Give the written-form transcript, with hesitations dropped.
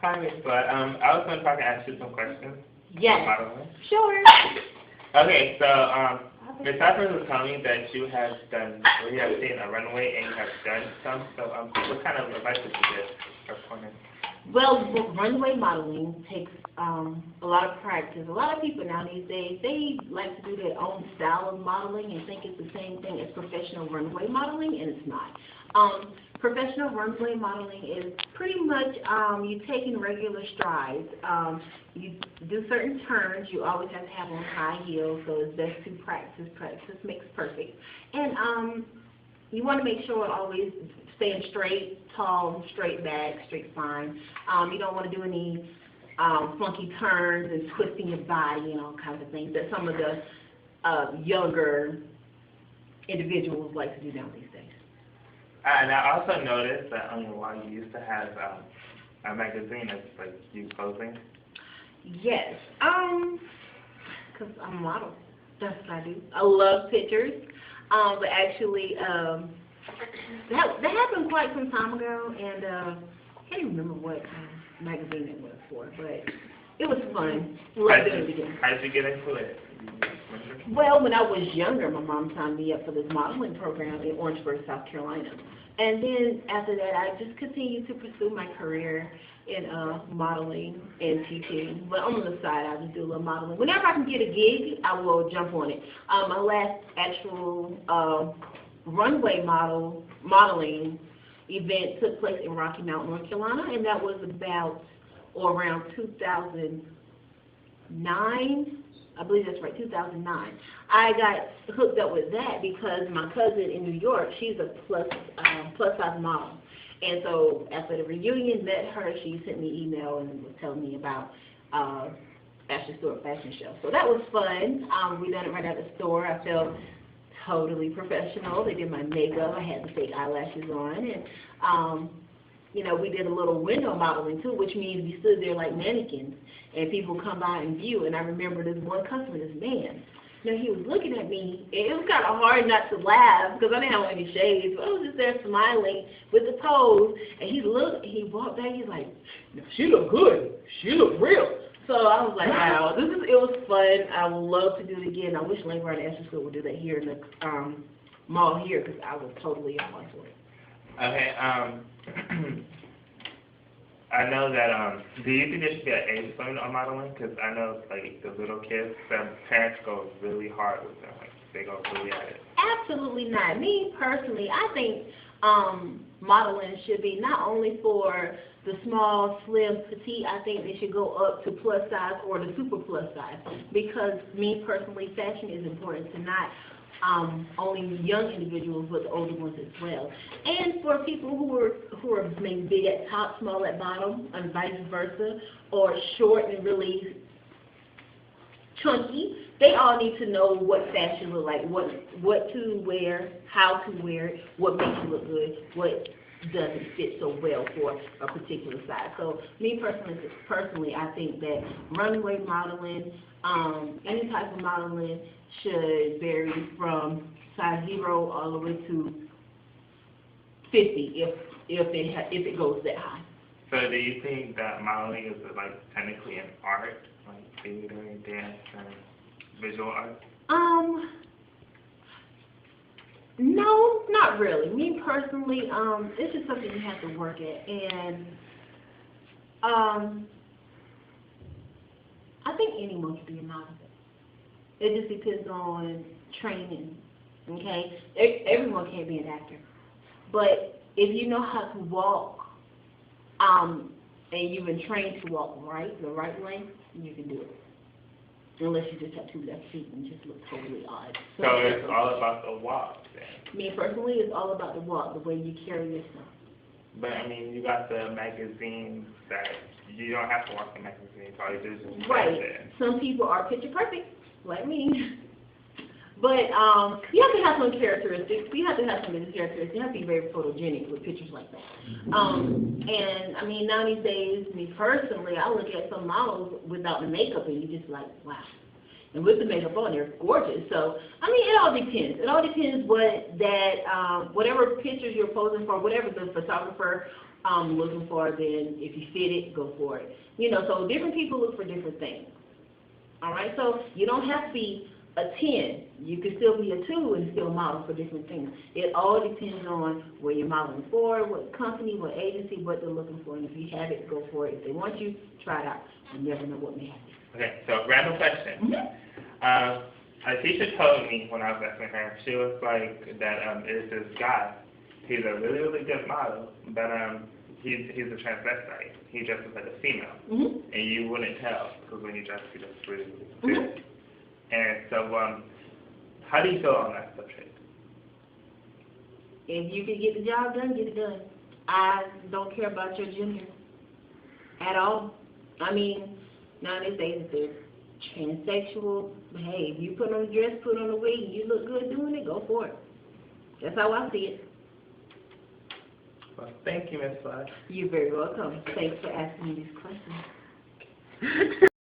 Hi, Miss Black. I was going to talk and ask you some questions. Yes. About modeling. Sure. Okay, so Ms. Harper was telling me that you have done, or you have seen a runway and you have done some. So what kind of advice would you give for pointers? Well, runway modeling takes a lot of practice. A lot of people now these days, they like to do their own style of modeling and think it's the same thing as professional runway modeling, and it's not. Professional runway modeling is pretty much you taking regular strides. You do certain turns. You always have to have on high heels, so it's best to practice. Practice makes perfect. And you want to make sure always staying straight, tall, straight back, straight spine. You don't want to do any funky turns and twisting your body and all kinds of things that some of the younger individuals like to do now these days. And I also noticed that on your wall you used to have a magazine that's like you posing. Yes, because I'm a model. That's what I do. I love pictures, but actually that happened quite some time ago, and I can't even remember what magazine it was for, but it was fun. Loved doing it again. How did you get into it? Well, when I was younger, my mom signed me up for this modeling program in Orangeburg, South Carolina. And then after that, I just continued to pursue my career in modeling and teaching. But on the side, I just do a little modeling. Whenever I can get a gig, I will jump on it. My last actual runway modeling event took place in Rocky Mount, North Carolina, and that was about or around 2009. I believe that's right, 2009. I got hooked up with that because my cousin in New York, she's a plus size model. And so after the reunion, met her, she sent me an email and was telling me about Ashley Stewart Fashion Show. So that was fun. We done it right at the store. I felt totally professional. They did my makeup. I had the fake eyelashes on. And, you know, we did a little window modeling too, which means we stood there like mannequins. And people come by and view. And I remember this one customer, this man. You know, he was looking at me, and it was kind of hard not to laugh because I didn't have any shades. But I was just there smiling with the pose, and he walked back, he's like, no, she look good. She look real. So I was like, wow, it was fun. I would love to do it again. I wish Langford and Ashley School would do that here in the mall here because I was totally applying for it. Okay, I know that, do you think there should be an age limit on modeling? Because I know, like, the little kids, their parents go really hard with them. Like, they go really at it. Absolutely not. Me, personally, I think modeling should be not only for the small, slim, petite. I think they should go up to plus size or the super plus size. Because me, personally, fashion is important to not only young individuals, but the older ones as well. And for people who are maybe big at top, small at bottom, and vice versa, or short and really chunky, they all need to know what fashion look like, what to wear, how to wear it, what makes you look good, what doesn't fit so well for a particular size. So me personally, I think that runway modeling, any type of modeling should vary from size 0 all the way to 50 if it goes that high. So do you think that modeling is like technically an art, like theater, dance, and visual art? No, not really. Me personally, it's just something you have to work at, and I think anyone can be a model. It just depends on training, okay? Everyone can't be an actor. But if you know how to walk, and you've been trained to walk the right way, you can do it. Unless you just have 2 left feet and just look totally odd. So it's all about the walk then? Me personally, it's all about the walk, the way you carry yourself. But I mean, you got the magazines that you don't have to walk the magazines. All you do is just right. Some people are picture perfect, like me. But you have to have some characteristics. You have to have some characteristics. You have to be very photogenic with pictures like that. And I mean, now these days, me personally, I look at some models without the makeup, and you just like, wow. And with the makeup on, they're gorgeous. So I mean, it all depends. It all depends what that whatever pictures you're posing for, whatever the photographer looking for, then if you fit it, go for it. You know, so different people look for different things. All right, so you don't have to be a 10. You can still be a 2 and still model for different things. It all depends on where you're modeling for, what company, what agency, what they're looking for. And if you have it, go for it. If they want you, try it out. You never know what may happen. Okay, so random question. A teacher told me when I was asking her, she was like that there's this guy. He's a really, really good model, but he's a transvestite. He dresses like a female, and you wouldn't tell because when he dresses, he looks really, really good. And so, how do you feel on that subject? If you can get the job done, get it done. I don't care about your gender at all. I mean, nowadays if they're transsexual, hey, if you put on a dress, put on a wig, and you look good doing it, go for it. That's how I see it. Well, thank you, Ms. Flash. You're very welcome. Thanks for asking me these questions.